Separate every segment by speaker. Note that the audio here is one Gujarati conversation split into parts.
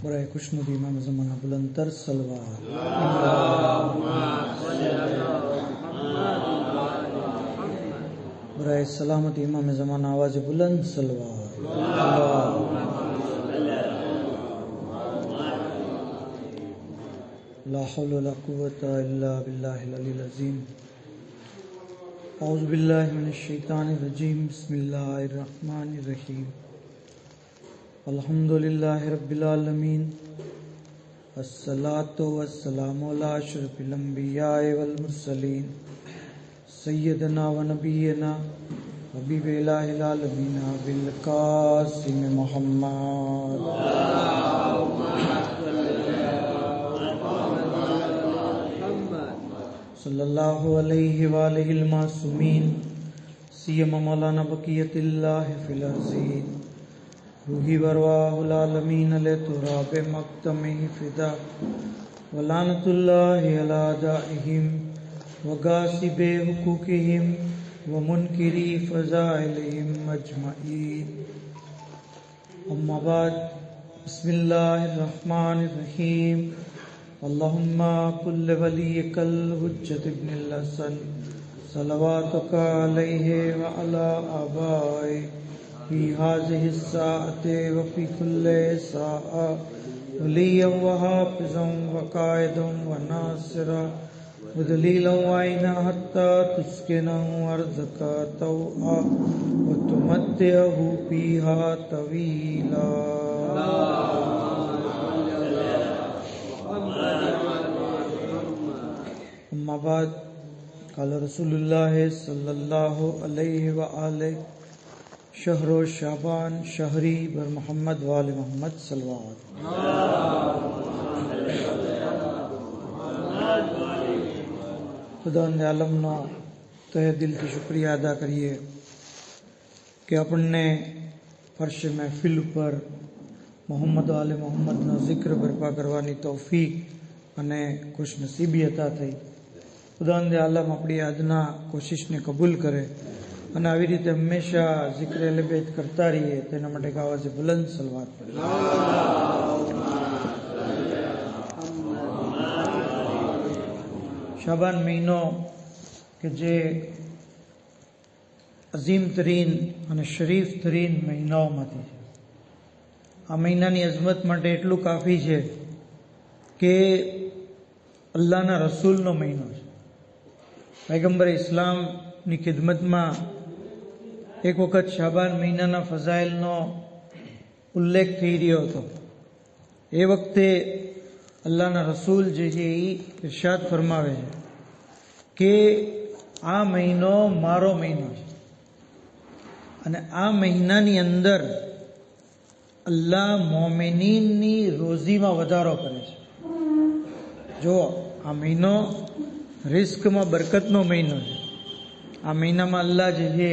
Speaker 1: बराए खुशनुदी इमाम ज़माना बुलंदतर सलवात। बराए सलामत इमाम ज़माना आवाज़ बुलंद सलवात। ला हौल वला कुव्वता इल्ला बिल्लाहिल अलील अज़ीम। औज़ु बिल्लाहि मिनश शैतानिर रजीम। बिस्मिल्लाहिर रहमानिर रहीम। अल्हम्दुलिल्लाहि रब्बिल आलमीन। अस्सलातु वस्सलामु अला अशरफिल अंबिया'i वल मुरसलीन सय्यदना व नबियना हबीबिल इलाहिल आलमीन बिल कासिम मुहम्मद सल्लल्लाहु अलैहि व आलिहिल मासूमीन सियमा मौलाना बक़ियतिल्लाहि फिल अर्ज़ीन रूही वरवाहुल आलमीन ले तुराबे मक्तमिही फिदा वलानतुल्लाहि अला दाइहिम व गासिबे हुकूकिहिम व मुनकिरी फ़ज़ाइलिहिम अजमईन। अम्मा बाद बिस्मिल्लाहिर रहमानिर रहीम। अल्लाहुम्मा कुल्ल वलियकल हुज्जत इब्निल हसन सलवातुका अलैहि व अला आबाई फी हाज़िहि स्साअति व फी कुल्लि साअ वलिय्यन व हाफ़िज़न व क़ाइदन व नासिरा व दलीलन व ऐना हत्ता तुस्किनहु अर्ज़का तौआ व तुमत्तिअहु फ़ीहा तवीला। अम्मा बाद क़ाल रसूलुल्लाह सल्लल्लाहु अलैहि व आलिहि शहरो शाबान शहरी बर मोहम्मद वाले मोहम्मद सल्लल्लाहु खुदा आलम नो तहे दिल की शुक्रिया अदा करिए कि अपने फर्श महफिल पर मोहम्मद वाले मोहम्मद नो जिक्र बरपा करवानी तौफीक अने खुशनसीबी अता थई। खुदा आलम अपनी आजना कोशिश ने कबूल करे અને આવી રીતે હંમેશા ઝિક્ર અહલે બેત કરતા રહીએ તેના માટે એક આવાજે બુલંદ સલવાત પઢીએ। શાબાન મહિનો કે જે અઝીમ તરીન અને શરીફ તરીન મહિનાઓમાંથી છે। આ મહિનાની અઝમત માટે એટલું કાફી છે કે અલ્લાહના રસૂલનો મહિનો છે। પૈગંબર ઇસ્લામની ખિદમતમાં एक वखत शाबान महीना फजाइलनो उल्लेख थी रह्यो हतो। ए वखते अल्लाहना रसूल जे छे ई इरशाद फरमावे छे के आ महीनो मारो महीनो छे अने आ महीनानी अंदर अल्लाह मोमिनीननी रोजीमां वधारो करे छे। जो आ महीनो रिस्कमां बरकतनो महीनो छे। आ महीनामां अल्लाह जे छे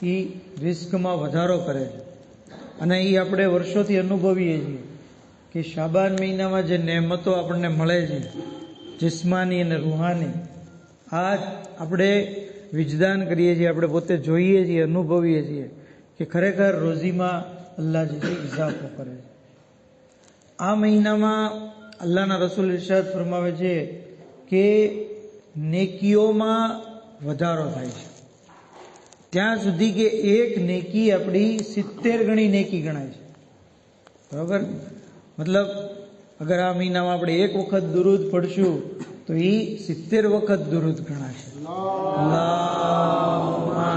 Speaker 1: ई रिस्कमां વધારો કરે છે અને એ આપણે વર્ષોથી અનુભવીએ છીએ કે શાબાન મહિનામાં જે નેમતો આપણને મળે છે જિસ્માની અને રૂહાની આ આપણે વિજદાન કરીએ છીએ, આપણે પોતે જોઈએ છીએ, અનુભવીએ છીએ કે ખરેખર રોજીમાં અલ્લાહ જે છે ઇઝાફો કરે છે। આ મહિનામાં અલ્લાહના રસૂલ ઇરશાદ ફરમાવે છે કે નેકીઓમાં વધારો થાય છે ત્યાં સુધી કે એક नेकी अपनी 70 गणी नेकी गणाय छे। बराबर मतलब अगर आ महीना में આપણે એક વખત દુરૂદ પઢશું તો એ 70 વખત દુરૂદ ગણાશે। અલ્લાहुम्मा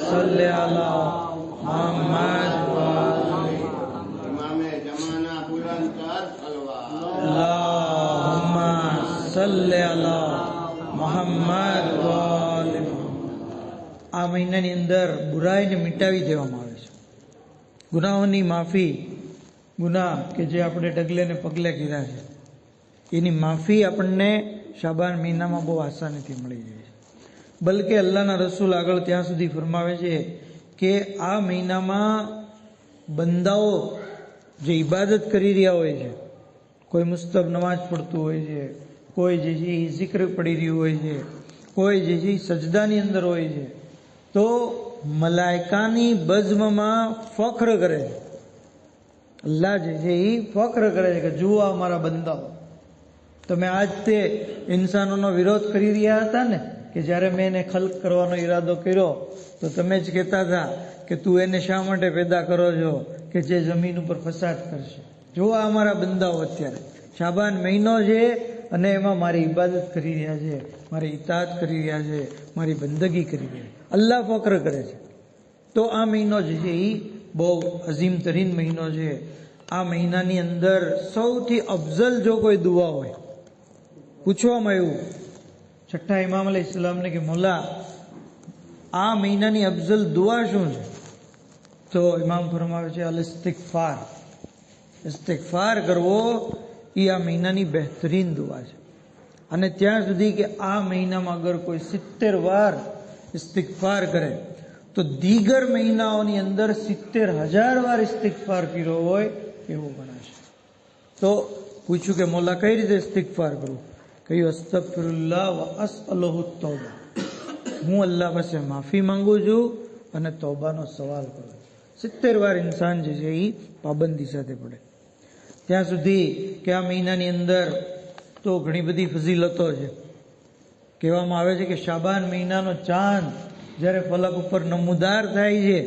Speaker 1: सल्लि अला मुहम्मद इमामे जमाना बुलंदतर सलवात। अल्लाहुम्मा सल्लि अला मुहम्मद आ महीनानी अंदर बुराईने मिटावी देवामां आवे छे। गुनाहोनी माफी, गुनाह के जे आपणे डगले ने पगले कर्या छे एनी माफी आपणने शाबान महीनामां बहु आसानीथी मळी जाय छे। बल्कि अल्लाहना रसूल आगळ त्यां सुधी फरमावे छे के आ महीनामां बंदाओ जे इबादत करी रह्या होय छे, कोई मुस्तब नमाज पढ़तुं होय छे, कोई जे छे जिक्र पढ़ी रह्युं होय छे, कोई जे छे सजदानी अंदर होय छे तो मलाइकानी बज़्ममां फख्र करे અલ્લાહ જે છે એ ફક્ર કરે છે કે જુઓ અમારા બંદાઓ. તમે આજ તે ઇન્સાનોનો વિરોધ કરી રહ્યા હતા ને કે જ્યારે મેં એને ખલ્ક કરવાનો ઈરાદો કર્યો તો તમે જ કહેતા હતા કે તું એને શા માટે પેદા કરો છો કે જે જમીન ઉપર ફસાદ કરશે. જુઓ અમારા બંદાઓ અત્યારે શાબાન મહિનો છે અને એમાં મારી ઇબાદત કરી રહ્યા છે, મારી ઇતાત કરી રહ્યા છે, મારી બંદગી કરી રહ્યા છે. અલ્લાહ ફક્ર કરે છે. તો આ મહિનો જે છે એ બહુ અઝીમ તરીન મહિનો છે. આ મહિનાની અંદર સૌથી અફઝલ જો કોઈ દુઆ હોય, પૂછવામાં આવ્યું છઠ્ઠા ઇમામ અલૈહિસ્સલામને કે મોલા આ મહિનાની અફઝલ દુઆ શું છે? તો ઇમામ ફરમાવે છે અલ ઇસ્તિગફાર. ઇસ્તિગફાર કરવો એ આ મહિનાની બહેતરીન દુઆ છે. અને ત્યાં સુધી કે આ મહિનામાં અગર કોઈ 70 વાર ઇસ્તિગફાર કરે તો દીગર મહિનાઓની અંદર 70,000 વાર ઇસ્તિગફાર કર્યો હોય એવું ગણાશે. તો પૂછ્યું કે મોલા કઈ રીતે ઇસ્તિગફાર કરું? કહ્યું અસ્તગફિરુલ્લાહ વ અસઅલુહુ તૌબા. હું અલ્લાહ પાસે માફી માંગુ છું અને તૌબાનો સવાલ કરું. 70 વાર ઇન્સાન જે છે એ પાબંદી સાથે પડે. ત્યાં સુધી કે આ મહિનાની અંદર તો ઘણી બધી ફઝીલતો છે. કહેવામાં આવે છે કે શાબાન મહિનાનો ચાંદ જ્યારે ફલક ઉપર નમૂદાર થાય છે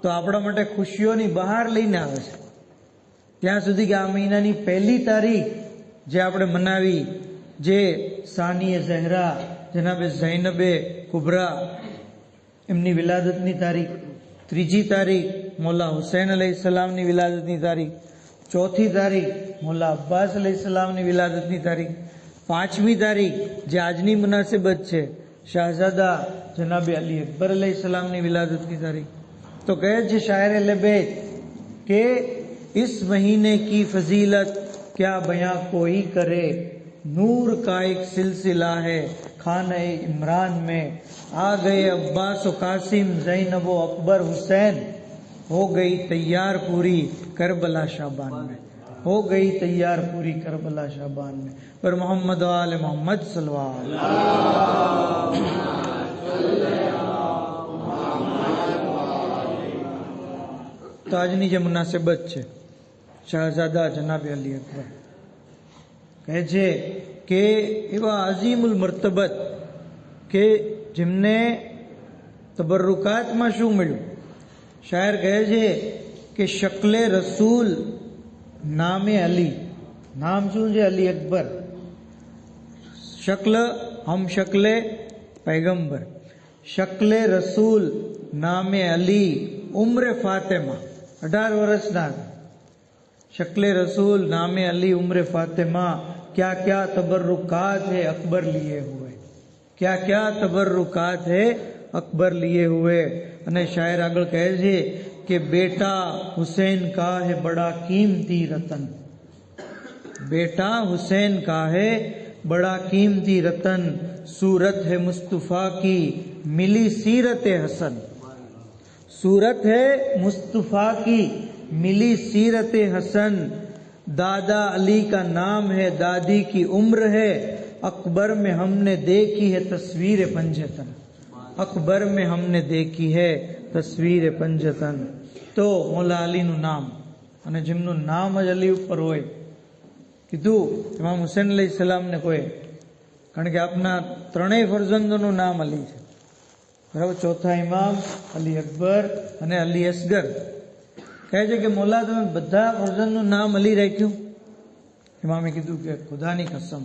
Speaker 1: તો આપણા માટે ખુશીઓની બહાર લઈને આવે છે. ત્યાં સુધી કે આ મહિનાની 1 તારીખ જે આપણે મનાવી, જે સાનીએ ઝહરા જનાબે ઝૈનબે કુબરા એમની વિલાદતની તારીખ, 3જી તારીખ મોલા હુસૈન અલૈહિસ્સલામની વિલાદતની તારીખ, 4થી તારીખ મોલા અબ્બાસ અલૈહિસ્સલામની વિલાદતની તારીખ, 5મી તારીખ જે આજની મુનાસિબત છે શાહઝાદા જનાબે અલી અકબર અલૈહિસ્સલામની વિલાદતની તારીખ. તો કહે છે શાયરે લેબેત કે इस महीने की फजीलत क्या बयां कोई करे, नूर का एक सिलसिला है खाना इमरान में, आ गए अब्बास कासिम ज़ैनब अकबर हुसैन, हो गई तैयार पूरी करबला शाबान में, हो गई तैयार पूरी करबला शाबान में. पर मोहम्मद वाले मोहम्मद सल्लल्लाहु अलैहि वसल्लम. तो આજની જે મુનાસિબત છે શાહઝાદા જનાબે અલી અકબર કહે છે કે એવા અઝીમુલ મર્તબત કે જેમને તબરુકાતમાં શું મળ્યું? શાયર કહે છે કે શકલે રસૂલ નામે અલી. નામ શું છે? અલી અકબર. શકલ હમ શકલે પૈગંબર. શકલે રસૂલ નામે અલી ઉમ્ર ફાતિમા 18 વર્ષના. शक्ले रसूल नामे अली उम्र फातिमा, क्या क्या तबर्रुकात है अकबर लिए हुए, क्या क्या तबर्रुकात है अकबर लिए हुए. અને શાયર આગળ કહે છે કે બેટા હુસૈન કા હે બડા कीमती रतन, बेटा हुसैन का है बड़ा कीमती रतन, सूरत है मुस्तफ़ा की मिली सीरत हसन, सूरत है मुस्तफ़ा की मिली सीरत हसन, दादा अली का नाम है दादी की उम्र है, अकबर में हमने देखी है तस्वीर पंजतन, अकबर में हमने देखी है तस्वीर पंजतन. तो मौला अलीનું નામ અને જેમનું નામ જ અલી ઉપર હોય, કીધું ઇમામ હુસૈન અલૈહિસ્સલામને કોઈ, કારણ કે આપના 3 ફરજંદોનું નામ અલી છે, બરાબર. ચોથા ઇમામ અલી અકબર અને અલી અસગર. કહે છે કે મોલા તમે બધા ફરજંદનું નામ અલી રાખ્યું? ઇમામે કીધું કે ખુદાની કસમ,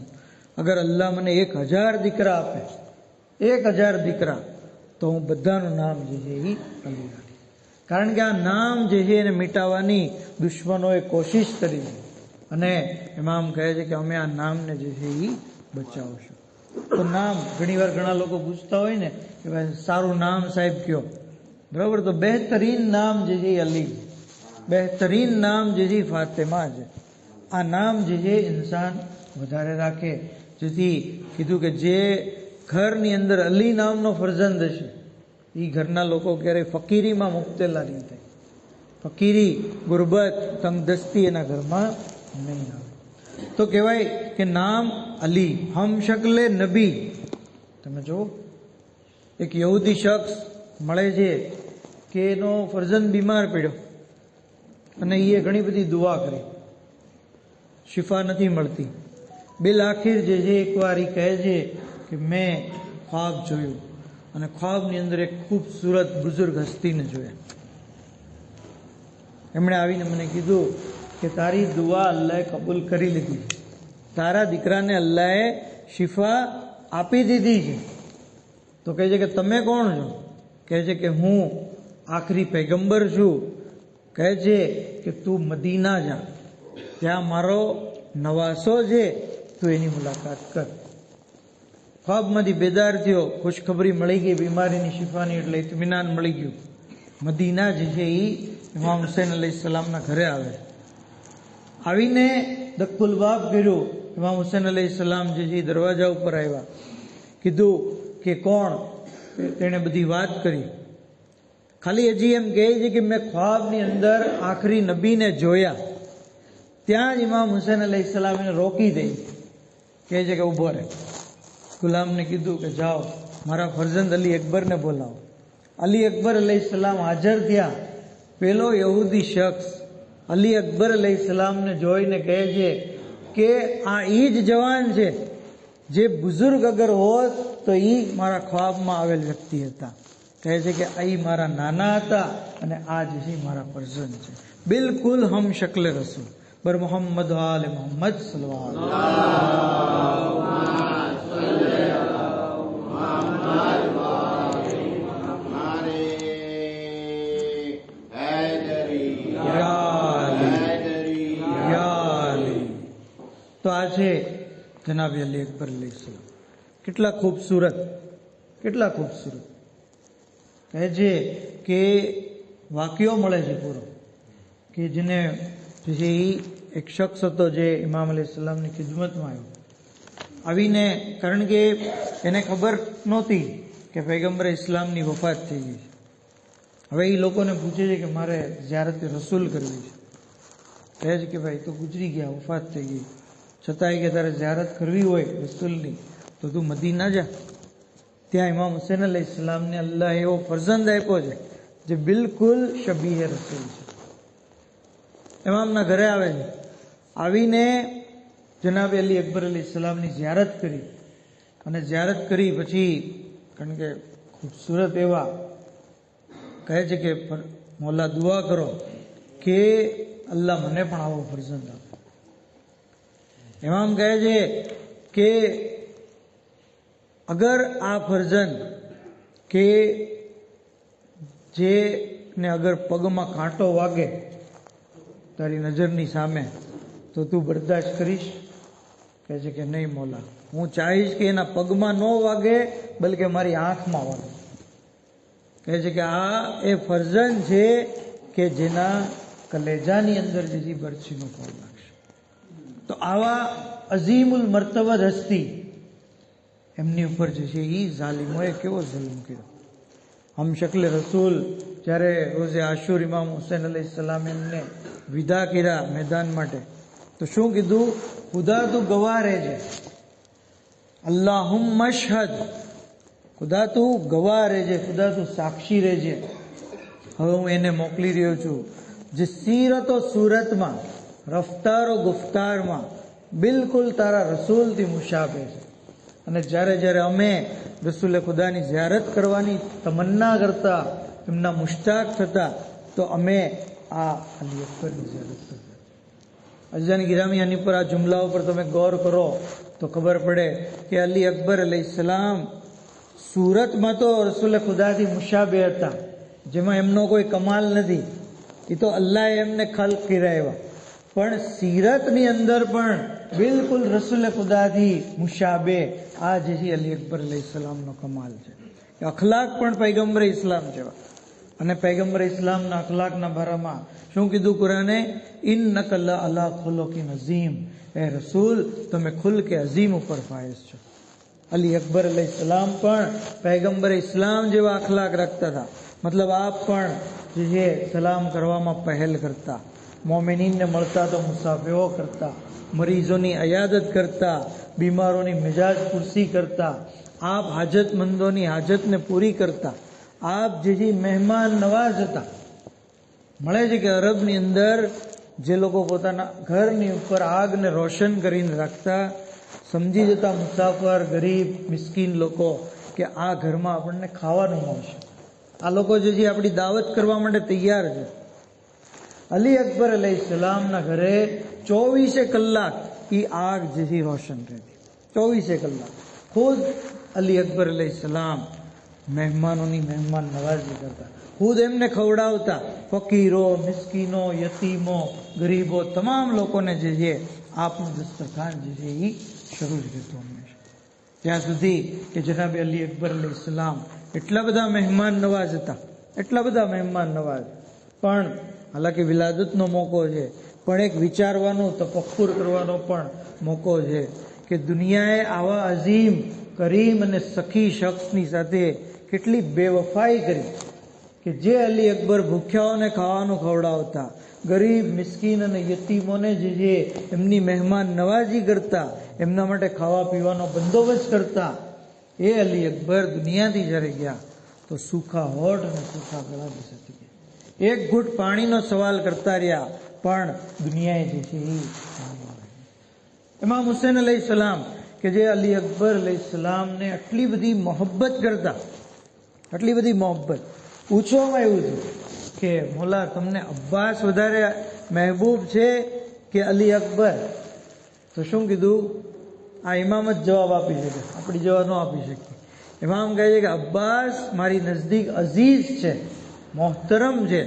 Speaker 1: અગર અલ્લાહ મને 1000 દીકરા આપે, 1000 દીકરા, તો હું બધાનું નામ જે છે એ અલી રાખીશ. કારણ કે આ નામ જે છે એને મિટાવવાની દુશ્મનોએ કોશિશ કરી છે અને ઇમામ કહે છે કે અમે આ નામને જે છે એ બચાવશું. તો નામ ઘણીવાર ઘણા લોકો પૂછતા હોય ને કે ભાઈ સારું નામ સાહેબ કયો, બરાબર. તો બહેતરીન નામ જે છે એ અલી, બહેતરીન નામ જે છે ફાતિમા છે. આ નામ જે છે ઇન્સાન વધારે રાખે, જેથી કીધું કે જે ઘરની અંદર અલી નામનો ફરજંદ હશે એ ઘરના લોકો ક્યારેય ફકીરીમાં મુબતલા નહીં થાય. ફકીરી, ગુરબત, તંગદસ્તી એના ઘરમાં નહીં આવે. તો કહેવાય કે નામ અલી. હમ શકલે નબી. તમે જો એક યહૂદી શખ્સ મળે છે કે એનો ફરજંદ બીમાર પડ્યો, અને એ ઘણી બધી દુઆ કરી, શિફા નથી મળતી. બિલ આખિર જે છે એકવાર એ કહે છે કે મેં ખ્વાબ જોયું અને ખ્વાબની અંદર એક ખૂબસૂરત બુઝુર્ગ હસ્તીને જોયા. એમણે આવીને મને કીધું કે તારી દુઆ અલ્લાહે કબૂલ કરી લીધી, તારા દીકરાને અલ્લાહે શિફા આપી દીધી છે. તો કહે છે કે તમે કોણ છો? કહે છે કે હું આખરી પૈગંબર છું. કહે છે કે તું મદીના જા, ત્યાં મારો નવાસો છે, તું એની મુલાકાત કર. ખ્વાબમાંથી બેદાર થયો, ખુશખબરી મળી ગઈ બીમારીની શિફાની, એટલે ઇત્મીનાન મળી ગયું. મદીના જે છે એ ઇમામ હુસૈન અલૈહિસ્સલામના ઘરે આવે. આવીને દક્કુલ બાબ કર્યું. ઇમામ હુસૈન અલૈહિસ્સલામ જે છે દરવાજા ઉપર આવ્યા. કીધું કે કોણ? તેણે બધી વાત કરી. ખાલી હજી એમ કહે છે કે મેં ખ્વાબની અંદર આખરી નબીને જોયા. ત્યાં જ ઇમામ હુસૈન અલૈહિસ્સલામ એને રોકી દઈ, કહે છે કે ઊભો રહે. ગુલામને કીધું કે જાઓ મારા ફરજંદ અલી અકબરને બોલાવો. અલી અકબર અલૈહિસ્સલામ હાજર થયા. પેલો યહૂદી શખ્સ અલી અકબર અલૈહિસ્સલામને જોઈને કહે છે કે આ ઈ જ જવાન છે જે બુઝુર્ગ અગર હોત તો ઈ મારા ખ્વાબમાં આવેલ વ્યક્તિ હતા. કહે છે કે આ મારા નાના હતા અને આ જે છે મારા ફરજંદ છે. બિલકુલ હમ શક્લ રસૂલ બર મોહમ્મદ આલે મોહમ્મદ સલ્લલ્લાહુ તો આ છે જનાબ અલી અકબર અલૈહિસ્સલામ. કેટલા ખૂબસૂરત, કેટલા ખૂબસૂરત. કહે છે કે વાક્યો મળે છે પૂરો કે જેને જે એક શખ્સ હતો જે ઇમામ અલૈહિસ્સલામની ખિદમતમાં આવ્યો. આવીને, કારણ કે એને ખબર નહોતી કે પૈગંબર ઇસ્લામની વફાત થઈ ગઈ છે. હવે એ લોકોને પૂછે છે કે મારે ઝિયારત રસૂલ કરવી છે. કહે છે કે ભાઈ તો ગુજરી ગયા, વફાત થઈ ગઈ, છતાંય કે તારે ઝિયારત કરવી હોય રસૂલની તો તું મદીના જા. ત્યાં ઇમામ હુસૈન અલૈહિસ્સલામને અલ્લાહ એવો ફરજંદ આપ્યો છે જે બિલકુલ શબીહે રસૂલ છે. ઇમામના ઘરે આવે છે. આવીને જનાબ અલી અકબર અલૈહિસ્સલામની ઝિયારત કરી. અને ઝિયારત કરી પછી, કારણ કે ખૂબસૂરત એવા, કહે છે કે મોલા દુઆ કરો કે અલ્લાહ મને પણ આવો ફરજંદ આપે. ઇમામ કહે છે કે અગર આ ફરજંદ કે જેને અગર પગમાં કાંટો વાગે તારી નજરની સામે તો તું બરદાશ્ત કરીશ? કહે છે કે નહીં મોલા, હું ચાહીશ કે એના પગમાં ન વાગે બલકે મારી આંખમાં વાગે. કહે છે કે આ એ ફરજંદ છે કે જેના કલેજાની અંદર જે બરછીનો ફળ લાગશે. તો આવા અઝીમુલ મર્તબત હસ્તી, એમની ઉપર જે છે એ ઝાલિમોએ કેવો જુલ્મ કર્યો. હમ શક્લ રસૂલ જ્યારે રોઝે આશુર ઇમામ હુસૈન અલૈહિસ્સલામ એમને વિદા કર્યા મેદાન માટે, તો શું કીધું? ખુદા તું ગવાહ રહેજે, અલ્લાહુમ્મા અશહદ, ખુદા તું ગવાહ રહેજે, ખુદા તું સાક્ષી રહેજે. હવે હું એને મોકલી રહ્યો છું જે સીરતો સુરતમાં, રફતારો ગુફતારમાં બિલકુલ તારા રસૂલથી મુશાબે છે. અને જ્યારે જ્યારે અમે રસૂલે ખુદાની ઝિયારત કરવાની તમન્ના કરતા, એમના મુશ્તાક થતા, તો અમે આ અલી અકબરની ઝિયારત કરતા. અજાન ગિરામી આની પર, આ જુમલાઓ પર તમે ગૌર કરો તો ખબર પડે કે અલી અકબર અલૈહિસ્સલામ સુરતમાં તો રસૂલે ખુદાથી મુશાબે હતા, જેમાં એમનો કોઈ કમાલ નથી, એ તો અલ્લાહે એમને ખલ્ક કર્યા. પણ સીરતની અંદર પણ બિલકુલ રસૂલે ખુદાથી મુશાબે, આ જે છે અલી અકબર અલૈહિસ્સલામનો કમાલ છે. અખલાક પણ પૈગંબર ઇસ્લામ જેવા. અને પૈગંબર ઇસ્લામના અખલાકના બારામાં શું કીધું કુરાને? ઇન્નકા લઅલા ખુલુકિન અઝીમ, એ રસૂલ તમે ખુલ્કે અઝીમ ઉપર ફાયઝ છો. અલી અકબર અલૈહિસ્સલામ પણ પૈગંબર ઇસ્લામ જેવા અખલાક રાખતા હતા. મતલબ આપ પણ જે છે સલામ કરવામાં પહેલ કરતા, મોમિનીનને મળતા તો મુસાફેઓ કરતા, મરીઝોની અયાદત કરતા, બીમારોની મિજાજ પુરસી કરતા, આપ હાજતમંદોની હાજતને પૂરી કરતા, આપ જે મહેમાન નવાઝ હતા. મળે છે કે અરબની અંદર જે લોકો પોતાના ઘરની ઉપર આગને રોશન કરીને રાખતા, સમજી જતા મુસાફર, ગરીબ, મિસ્કીન લોકો કે આ ઘરમાં આપણને ખાવાનું મળશે, આ લોકો જે છે આપણી દાવત કરવા માટે તૈયાર છે. અલી અકબર અલૈહિસ્સલામના ઘરે 24 કલાક એ આગ જે છે રોશન રહેતી. 24 કલાક ખુદ અલી અકબર અલૈહિસ્સલામ મહેમાનોની મહેમાન નવાઝી કરતા, ખુદ એમને ખવડાવતા. ફકીરો, મિસ્કીનો, યતીમો, ગરીબો, તમામ લોકોને જે છે આપનું દસ્તરખાન જે છે એ શરૂ જ રહેતું હંમેશા. ત્યાં સુધી કે જનાબે અલી અકબર અલૈહિસ્સલામ એટલા બધા મહેમાન નવાઝ હતા, એટલા બધા મહેમાન નવાઝ. પણ હાલાકી વિલાદતનો મોકો છે, પણ એક વિચારવાનો, તફક્કુર કરવાનો પણ મોકો છે કે દુનિયાએ આવા અઝીમ, કરીમ અને સખી શખ્સની સાથે કેટલી બેવફાઈ કરી કે જે અલી અકબર ભૂખ્યાઓને ખાવાનું ખવડાવતા, ગરીબ, મિસ્કીન અને યતીમોને જે છે એમની મહેમાન નવાજી કરતા, એમના માટે ખાવા પીવાનો બંદોબસ્ત કરતા. એ અલી અકબર દુનિયાથી જ્યારે ગયા તો સૂખા હોઠ અને સૂખા ગળાથી સતી ગયા. એક ઘૂંટ પાણીનો સવાલ કરતા રહ્યા, પણ દુનિયાએ જે છે એ ઇમામ હુસૈન અલૈહિસ્સલામ કે જે અલી અકબર અલૈહિસ્સલામને આટલી બધી મોહબ્બત કરતા, આટલી બધી મોહબ્બત. પૂછવામાં એવું છે કે મોલા તમને અબ્બાસ વધારે મહેબૂબ છે કે અલી અકબર? તો શું કીધું? આ ઇમામ જ જવાબ આપી શકે, આપણી જવાબ ન આપી શકીએ. ઇમામ કહે છે કે અબ્બાસ મારી નજદીક અઝીઝ છે, મોહતરમ છે,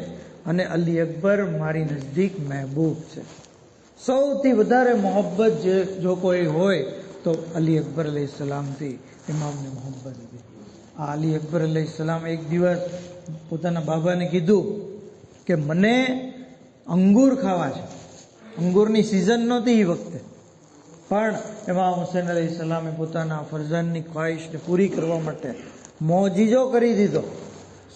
Speaker 1: અને અલી અકબર મારી નજદીક મહેબૂબ છે. સૌથી વધારે મોહબ્બત જો કોઈ હોય તો અલી અકબર અલૈહિસ્સલામથી ઇમામને મોહબ્બત હતી. આ અલી અકબર અલૈહિસ્સલામ એક દિવસ પોતાના બાબાને કીધું કે મને અંગૂર ખાવા છે. અંગૂરની સિઝન નહોતી એ વખતે, પણ ઇમામ હુસૈન અલૈહિસ્સલામે પોતાના ફરઝાનની ખ્વાહિશને પૂરી કરવા માટે મોજીજો કરી દીધો.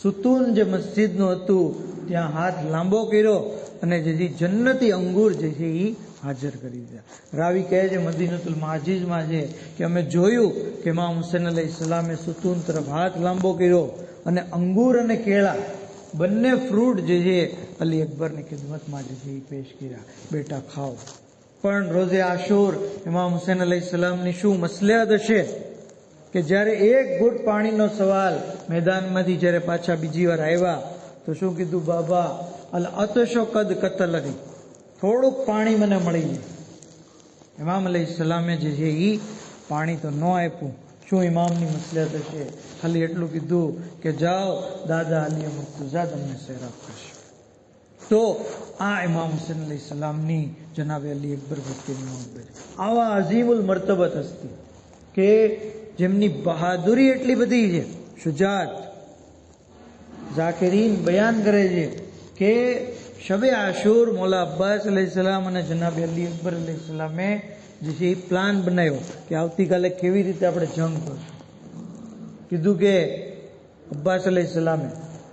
Speaker 1: સુતૂન જે મસ્જિદનું હતું ત્યાં હાથ લાંબો કર્યો અને જે જન્નતી અંગૂર જે છે એ હાજર કરી દીધા. રાવી કહે છે મદીનતુલ માજીઝમાં છે કે અમે જોયું કે ઇમામ હુસૈન અલૈહિસ્સલામે સુતૂન તરફ હાથ લાંબો કર્યો અને અંગૂર અને કેળા બંને ફ્રૂટ જે છે અલી અકબરની ખિદમતમાં જે છે એ પેશ કર્યા, બેટા ખાઓ. પણ રોઝે આશુર ઇમામ હુસૈન અલૈહિસ્સલામની શું મસલિહત હશે કે જ્યારે એક ઘૂંટ પાણીનો સવાલ મેદાનમાંથી જ્યારે પાછા બીજી વાર આવ્યા તો શું કીધું? બાબા અલ અતશો કદ કતલની, થોડુંક પાણી મને મળી જાય. ઇમામ અલૈહિસ્સલામે જે છે એ પાણી તો ન આપ્યું. શું ઇમામની મસલિહત હશે? ખાલી એટલું કીધું કે જાઓ દાદા અલી મુર્તઝા તમને સૈરાબ કરશે. તો આ ઇમામ હુસૈન અલૈહિસ્સલામની જનાબે અલી અકબર પ્રત્યેની મોહબ્બત. આવા અઝીમુલ મર્તબત હસ્તી કે જેમની બહાદુરી એટલી બધી છે, શુજાત. ઝાકિરીન બયાન કરે છે કે શબે આશુર મૌલા અબ્બાસ અલૈહિસ્સલામ અને જનાબે અલી અકબર અલૈહિસ્સલામે જે છે એ પ્લાન બનાવ્યો કે આવતીકાલે કેવી રીતે આપણે જંગ કરશું. કીધું કે અબ્બાસ અલૈહિસ્સલામે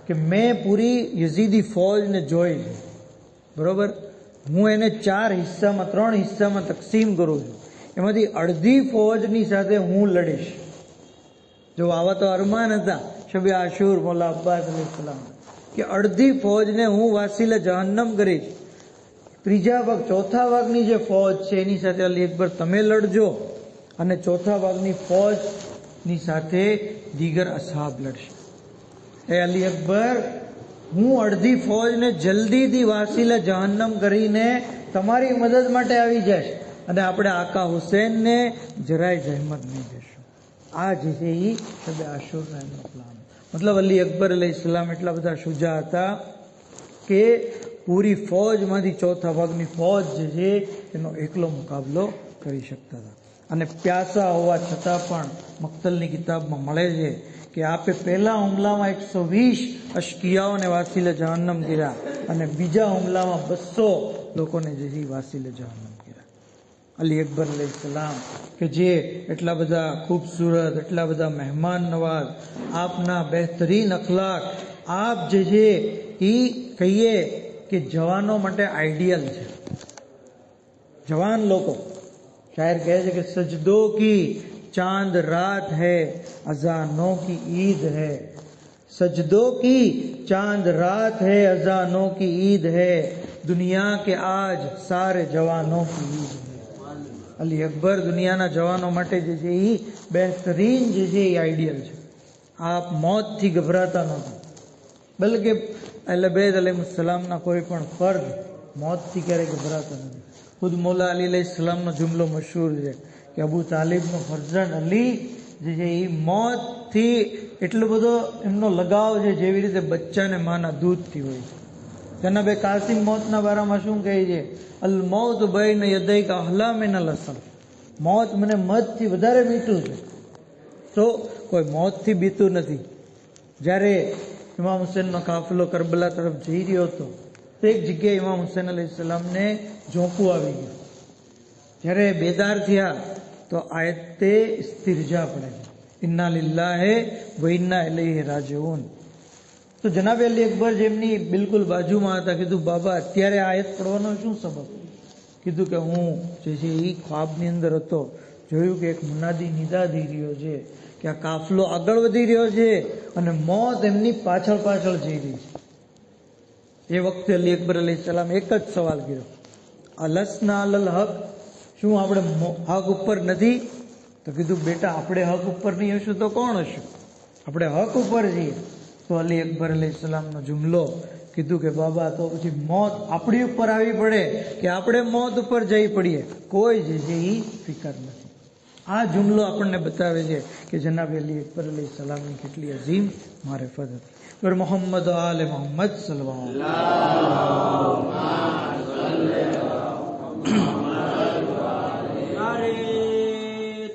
Speaker 1: કે મેં પૂરી યઝીદી ફૌજને જોઈ છે, બરોબર? હું એને 3 હિસ્સામાં તકસીમ કરું છું. એમાંથી અડધી ફૌજની સાથે હું લડીશ. જો આવા તો અરમાન હતા શબે આશુર મૌલા અબ્બાસ અલૈહિસ્સલામ કે અડધી ફૌજને હું વાસીલે જહન્નમ કરીશ, ત્રીજા ભાગ, ચોથા ભાગની જે ફૌજ છે એની સાથે અલી અકબર તમે લડજો, અને ચોથા ભાગની ફૌજની સાથે દીગર અસહાબ લડશે. એ અલી અકબર, હું અડધી ફૌજને જલ્દીથી વાસીલે જહન્નમ કરીને તમારી મદદ માટે આવી જઈશ, અને આપણે આકા હુસૈનને જરાય જહેમત નહીં દેશું. આ જે છે એ શબે આશુરના એમનો પ્લાન. મતલબ અલી અકબર અલૈહિસ્સલામ એટલા બધા શુજા હતા કે પૂરી ફૌજમાંથી ચોથા ભાગની ફૌજ જે છે એનો એકલો મુકાબલો કરી શકતા હતા. અને પ્યાસા હોવા છતાં પણ મક્તલની કિતાબમાં મળે છે કે આપે પહેલા હુમલામાં 120 અશકિયાઓને વાસીલે જહન્નમ કર્યા અને બીજા હુમલામાં 200 લોકોને જે છે વાસીલે જહન્નમ કર્યા. અલી અકબર અલૈહિસ્સલામ કે જે એટલા બધા ખૂબસૂરત, એટલા બધા મહેમાન નવાઝ, આપના બહેતરીન અખલાક, આપ જે છે એ કહીએ કે જવાનો માટે આઈડિયલ છે. જવાન લોકો, શાયર કહે છે કે સજદો કી ચાંદ રાત હૈ, અઝાનો કી ઈદ હૈ, सजदों की चांद रात है, अजानों की ईद है, दुनिया के आज सारे जवानों की ईद है. અલી અકબર દુનિયાના જવાનો માટે જે છે એ બહેતરીન જે છે એ આઈડિયલ છે. આપ મોતથી ગભરાતા નહોતા, બલકે અહલે બેત અલૈહિસ્સલામના કોઈ પણ ફર્દ મોતથી ક્યારેય ગભરાતા નથી. ખુદ મૌલા અલી અલૈહિસ્સલામનો જુમલો મશહૂર છે કે અબુ તાલિબનો ફરજંદ અલી જે છે એ મોતથી એટલો બધો એમનો લગાવ છે જેવી રીતે બચ્ચાને માના દૂધથી હોય છે. જનાબે કાસિમ મોતના બારામાં શું કહે છે? અલ મૌત બૈન યદૈકા અહલા મિનલ અસલ. મોત મને મધથી વધારે મીઠું છે. તો કોઈ મોતથી બીતું નથી. જ્યારે ઇમામ હુસૈનનો કાફલો કરબલા તરફ જઈ રહ્યો હતો તો એક જગ્યાએ ઇમામ હુસૈન અલૈહિસ્સલામને ઝોંકું આવી ગયું. જ્યારે બેદાર થયા તો આયતે ઇસ્તિરજા પડે, ઇન્ના લિલ્લાહે વ ઇન્ના ઇલૈહિ રાજીઉન. તો જનાબે અલી અકબર જેમની બિલકુલ બાજુમાં હતા કીધું, બાબા અત્યારે આયત પડવાનો શું સબબ? કીધું કે હું જે છે એ ખ્વાબની અંદર હતો, જોયું કે એક મુનાદી નિદા દઈ રહ્યો છે કે આ કાફલો આગળ વધી રહ્યો છે અને મોત એમની પાછળ પાછળ જઈ રહી છે. એ વખતે અલી અકબર અલૈહિસ્સલામ એક જ સવાલ કર્યો, અલસના અલલ હક, શું આપણે હક ઉપર નથી? તો કીધું, બેટા આપણે હક ઉપર નહીં હશું તો કોણ હશું? આપણે હક ઉપર છીએ. તો અલી અકબર અલૈહિસ્સલામનો જુમલો કીધું કે બાબા તો પછી મોત આપણી ઉપર આવી પડે કે આપણે મોત ઉપર જઈ પડીએ, કોઈ જે છે એ ફિકર નથી. આ જુમલો આપણને બતાવે છે કે જનાબ અલી અકબર અલૈહિસ્સલામની કેટલી અઝીમ મારિફત હતી. પર મોહમ્મદ આલે મોહમ્મદ સલ્લલ્લાહુ નારે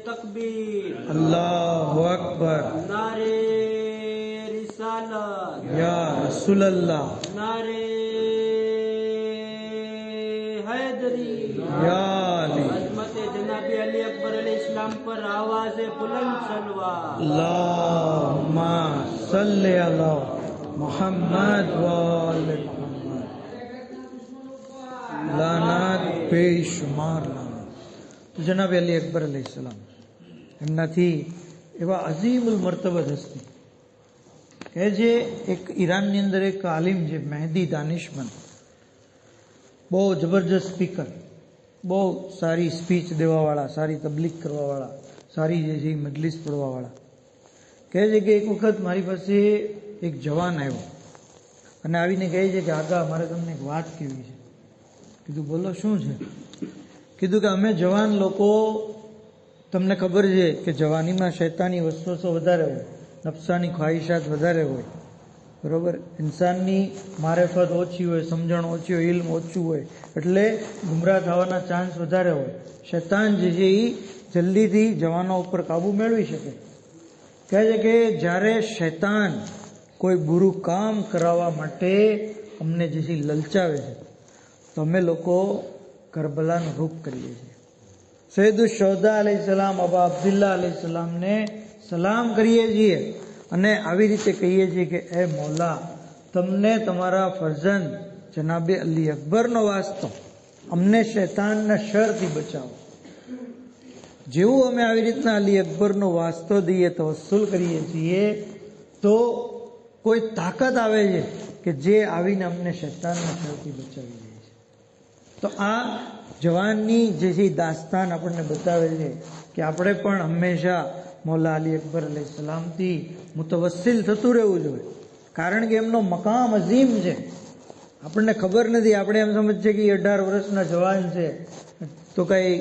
Speaker 1: તકબીર, અલ્લાહુ અકબર, નારે યા રસૂલલ્લાહ, નારે हैदरी, યા અલી, અઝમતે જનાબે અલી અકબર અલૈહિસ્સલામ પર આવાज़े बुलंद सलवा, अल्लाहुम्मा सल्ली अला मुहम्मद व आले मुहम्मद, लानत बेशुमार लानत. તો જનાબે અલી અકબર અલૈહિસ્સલામ એમનાથી એવા અઝીમુલ મર્તબત હસ્તી કે જે એક ઈરાનની અંદર એક આલિમ છે મહેદી દાનિશમંદ, બહુ જબરજસ્ત સ્પીકર, બહુ સારી સ્પીચ દેવાવાળા, સારી તબલીગ કરવાવાળા, સારી જે છે મજલિસ પડવાવાળા, કહે છે કે એક વખત મારી પાસે એક જવાન આવ્યો અને આવીને કહે છે કે આગા મારે તમને એક વાત કહેવી છે. કીધું બોલો શું છે? કીધું કે અમે જવાન લોકો, તમને ખબર છે કે જવાનીમાં શૈતાની વસવસો વધારે હોય, નફસાની ખ્વાહિશાત વધારે હોય, બરોબર? ઇન્સાનની મારેફત ઓછી હોય, સમજણ ઓછી હોય, ઇલ્મ ઓછું હોય, એટલે ગુમરાહ થવાના ચાન્સ વધારે હોય. શૈતાન જે છે એ જલ્દીથી જવાનો ઉપર કાબુ મેળવી શકે. કહે છે કે જ્યારે શૈતાન કોઈ બુરું કામ કરાવવા માટે અમને જે છે લલચાવે છે તો અમે લોકો કરબલાનું રૂપ કરીએ છીએ. સૈયદુલ શોહદા અલૈહિસ્સલામ અબા અબ્દુલ્લાહ અલૈહિસ્સલામને સલામ કરીએ છીએ અને આવી રીતે કહીએ છીએ કે એ મૌલા, તમને તમારા ફરજંદ જનાબે અલી અકબરનો વાસ્તો, અમને શૈતાનના શરથી બચાવો. જેવું અમે આવી રીતના અલી અકબરનો વાસ્તો દઈએ, તવસ્સુલ કરીએ છીએ, તો કોઈ તાકાત આવે છે કે જે આવીને અમને શૈતાનના શરથી બચાવી દે છે. તો આ જવાનની જે છે દાસ્તાન આપણને બતાવે છે કે આપણે પણ હંમેશા મૌલા અલી અકબર અલૈહિસ્સલામથી મુતવસ્સિલ થતું રહેવું જોઈએ, કારણ કે એમનો મકામ અઝીમ છે. આપણને ખબર નથી, આપણે એમ સમજીએ કે 18 વર્ષના જવાન છે તો કઈ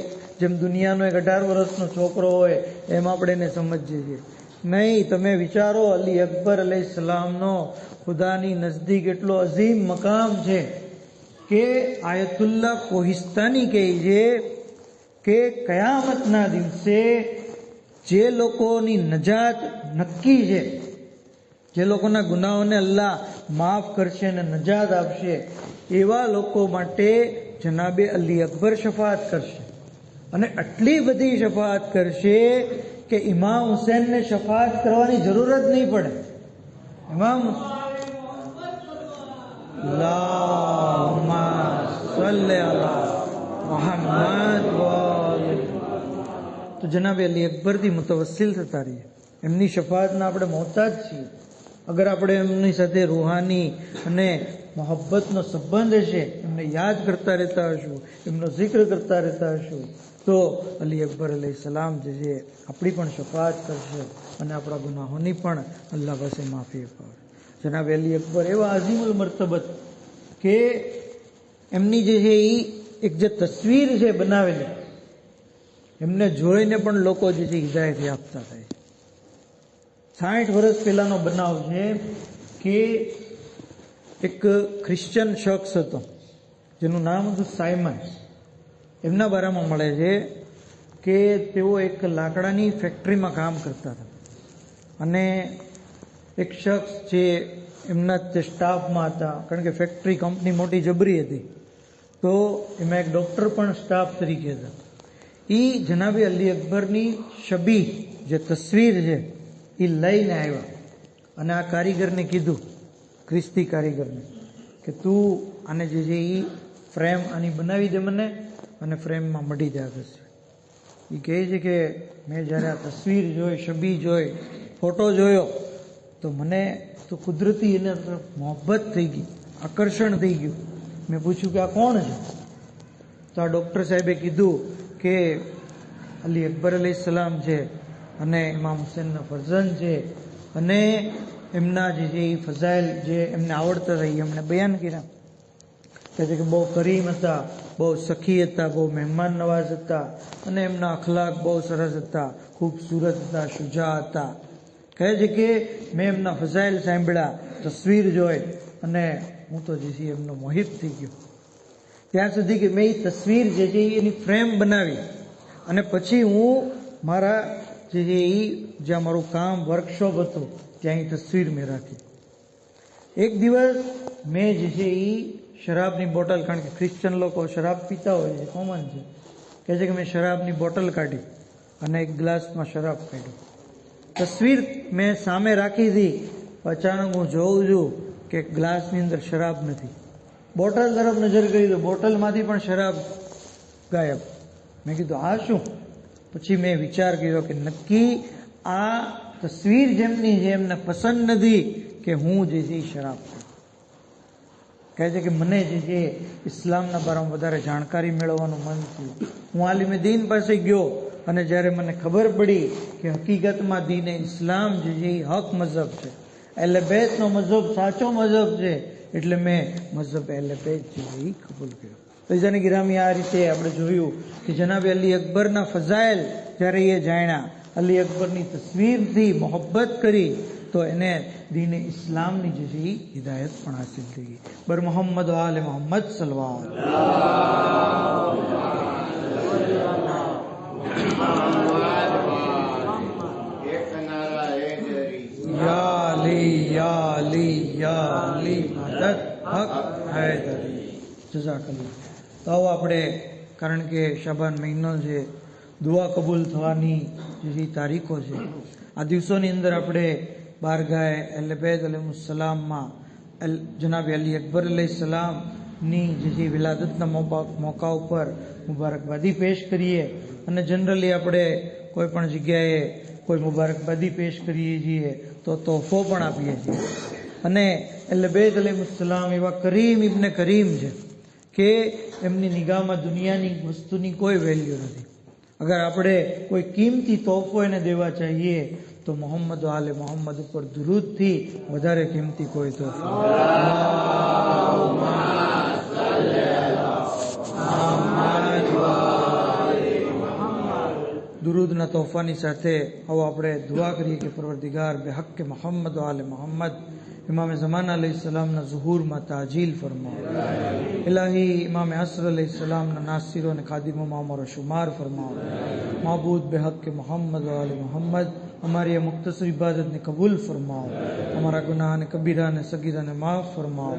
Speaker 1: જેમ દુનિયાનો એક 18 વર્ષનો છોકરો હોય એમ આપણે એને સમજીએ છીએ. નહીં, તમે વિચારો અલી અકબર અલૈહિસ્સલામનો ખુદાની નજદીક એટલો અઝીમ મકામ છે કે આયતુલ્લાહ કોહિસ્તાની કહે છે કે કયામતના દિવસે જે લોકોની નજાત નક્કી છે, જે લોકોના ગુનાહોને અલ્લાહ માફ કરશે અને નજાત આપશે, એવા લોકો માટે જનાબે અલી અકબર શફાત કરશે. અને આટલી બધી શફાત કરશે કે ઇમામ હુસૈનને શફાત કરવાની જરૂર જ નહીં પડે. ઇમામ અલ્લાહુમ્મા સલ્લિ અલા મુહમ્મદ વ આલિhi. તો જનાબે અલી અકબરથી મુતવસ્સિલ થતા રહીએ, એમની શફાતના આપણે મોહતાજ છીએ. અગર આપણે એમની સાથે રૂહાની અને મોહબ્બતનો સંબંધ છે, એમને યાદ કરતા રહેતા હશું, એમનો જિક્ર કરતા રહેતા હશું, તો અલી અકબર અલૈહિસ્સલામ જે છે આપણી પણ શફાત કરશે અને આપણા ગુનાહોની પણ અલ્લાહ પાસે માફી અપાવે. જનાબ અલી અકબર એવા અઝીમુલ મર્તબત કે એમની જે છે એ એક જે તસવીર છે બનાવેલી, એમને જોઈને પણ લોકો જે છે હિદાયત આપતા થાય. 60 વર્ષ પહેલાનો બનાવ છે કે એક ક્રિશ્ચિયન શખ્સ હતો જેનું નામ હતું સાયમન. એમના બારામાં મળે છે કે તેઓ એક લાકડાની ફેક્ટરીમાં કામ કરતા હતા અને એક શખ્સ જે એમના તે સ્ટાફમાં હતા, કારણ કે ફેક્ટરી કંપની મોટી જબરી હતી, તો એમાં એક ડૉક્ટર પણ સ્ટાફ તરીકે હતા. એ જનાબે અલી અકબરની છબી જે તસવીર છે એ લઈને આવ્યા અને આ કારીગરને કીધું, ખ્રિસ્તી કારીગરને, કે તું આને જે છે એ ફ્રેમ આની બનાવી દે મને અને ફ્રેમમાં મઢી દે આગળ. એ કહે છે કે મેં જ્યારે આ તસવીર જોઈ, છબી જોઈ, ફોટો જોયો તો મને તો કુદરતી એના તરફ મોહબ્બત થઈ ગઈ, આકર્ષણ થઈ ગયું. મેં પૂછ્યું કે આ કોણ છે? તો આ ડૉક્ટર સાહેબે કીધું કે અલી અકબર અલૈહિસ્સલામ છે અને ઇમામ હુસૈનના ફરઝંદ છે અને એમના જે છે એ ફઝાઇલ જે એમને આવડતા હતા એ એમણે બયાન કર્યા. કહે છે કે બહુ કરીમ હતા, બહુ સખી હતા, બહુ મહેમાન નવાઝ હતા અને એમના અખલાક બહુ સરસ હતા, ખૂબસૂરત હતા, શુજા હતા. કહે છે કે મેં એમના ફઝાઇલ સાંભળ્યા, તસવીર જોઈ અને હું તો જે છે એમનો મોહિત થઈ ગયો. ત્યાં સુધી કે મેં એ તસવીર જે છે એની ફ્રેમ બનાવી અને પછી હું મારા જે છે એ જ્યાં મારું કામ વર્કશોપ હતું ત્યાં એ તસવીર મેં રાખી. એક દિવસ મેં જે છે એ શરાબની બોટલ, કારણ કે ક્રિશ્ચન લોકો શરાબ પીતા હોય છે, કોમન છે, કહે છે કે મેં શરાબની બોટલ કાઢી અને એક ગ્લાસમાં શરાબ કાઢ્યો. તસવીર મેં સામે રાખી હતી, અચાનક હું જોઉં છું કે ગ્લાસની અંદર શરાબ નથી. બોટલ તરફ નજર કરી તો બોટલમાંથી પણ શરાબ ગાયબ. મેં કીધું આ શું? પછી મેં વિચાર કર્યો કે નક્કી આ તસવીર જેમની છે એમને પસંદ નથી કે હું જે છે એ શરાબ પીઉં. કહે છે કે મને જે છે ઇસ્લામના બારામાં વધારે જાણકારી મેળવવાનું મન થયું. હું આલિમે દીન પાસે ગયો અને જ્યારે મને ખબર પડી કે હકીકતમાં દીને ઇસ્લામ જે છે એ હક મઝહબ છે, અહેલે બેતનો મઝહબ સાચો મઝહબ છે, એટલે મેં મઝહબ અહેલે બેત જે છે એ કબૂલ કર્યો. તો જાને ગિરામી આ રીતે આપણે જોયું કે જનાબે અલી અકબરના ફઝાઇલ જ્યારે એ જાણ્યા, અલી અકબરની તસવીરથી મોહબ્બત કરી, તો એને દીને ઇસ્લામની જે છે એ હિદાયત પણ હાસિલ થઈ ગઈ. બર મોહમ્મદ આલે મોહમ્મદ સલવાત. યા અલી યા અલી યા અલી મદદ હક હૈદરી. જઝાકલ્લાહ. તો આવો આપણે, કારણ કે શાબાન મહિનો છે, દુઆ કબૂલ થવાની જે તારીખો છે, આ દિવસોની અંદર આપણે બારગાહે અહેલે બેત અલૈહિસ્સલામમાં જનાબે અલી અકબર અલૈહિસ્સલામની જે છે વિલાદતના મોકા ઉપર મુબારકબાદી પેશ કરીએ અને જનરલી આપણે કોઈ પણ જગ્યાએ કોઈ મુબારકબાદી પેશ કરીએ છીએ તો તોહફો પણ આપીએ છીએ. અને અહેલે બેત અલૈહિસ્સલામ એવા કરીમ ઇબ્ને કરીમ છે કે એમની નિગાહમાં દુનિયાની વસ્તુની કોઈ વેલ્યુ નથી. અગર આપણે કોઈ કિંમતી તોહફો એને દેવા ચાહીએ તો મોહમ્મદ આલે મોહમ્મદ ઉપર દુરૂદથી વધારે કિંમતી કોઈ તોહફો. દુરૂદના તોહફાની સાથે આવો આપણે દુઆ કરીએ કે પરવરદિગાર બેહક્કે મોહમ્મદ આલે મોહમ્મદ ઇમામ ઝમાના અલૈહિસ્સલામના ઝુહૂરમાં તાજીલ ફરમાવો. ઇલાહી ઇમામ અસર અલૈહિસ્સલામના નાસિરો અને ખાદિમોમાં અમારો શુમાર ફરમાવો. માબૂદ બેહક્કે મોહમ્મદ આલે મોહમ્મદ हमारी ये मुख्तसर इबादत ने कबूल फरमाओ. हमारा गुनाह ने कबीरा ने सगीरा ने माफ़ फरमाओ.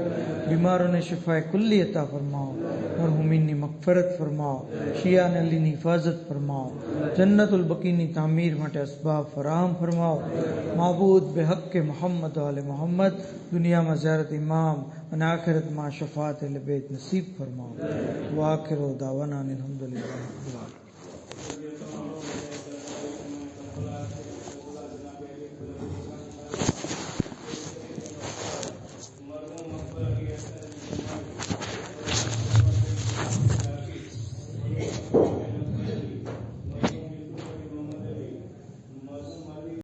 Speaker 1: बीमारों ने शिफाए कुल्ली अता फरमाओ. मरहुमीन ने मगफरत फरमाओ. शिया ने अली ने हिफाजत फरमाओ. जन्नतुल बकी ની તામીર માટે અસબાબ ફરાહમ ફરમાઓ. માબૂદ બેહક્કે મોહમ્મદ આલે મોહમ્મદ દુનિયામાં ઝિયારત ઇમામ અને આખિરતમાં શફાત અહેલે બેત નસીબ ફરમાઓ. વાખિર દાવાના અનિલ હમ્દુલિલ્લાહ.